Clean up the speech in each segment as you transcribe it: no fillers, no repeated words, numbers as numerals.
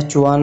H1،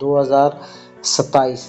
2027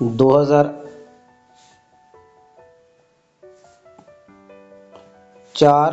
2004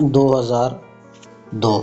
2002۔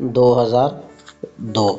2002۔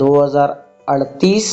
2038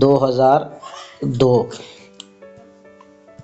2002.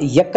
1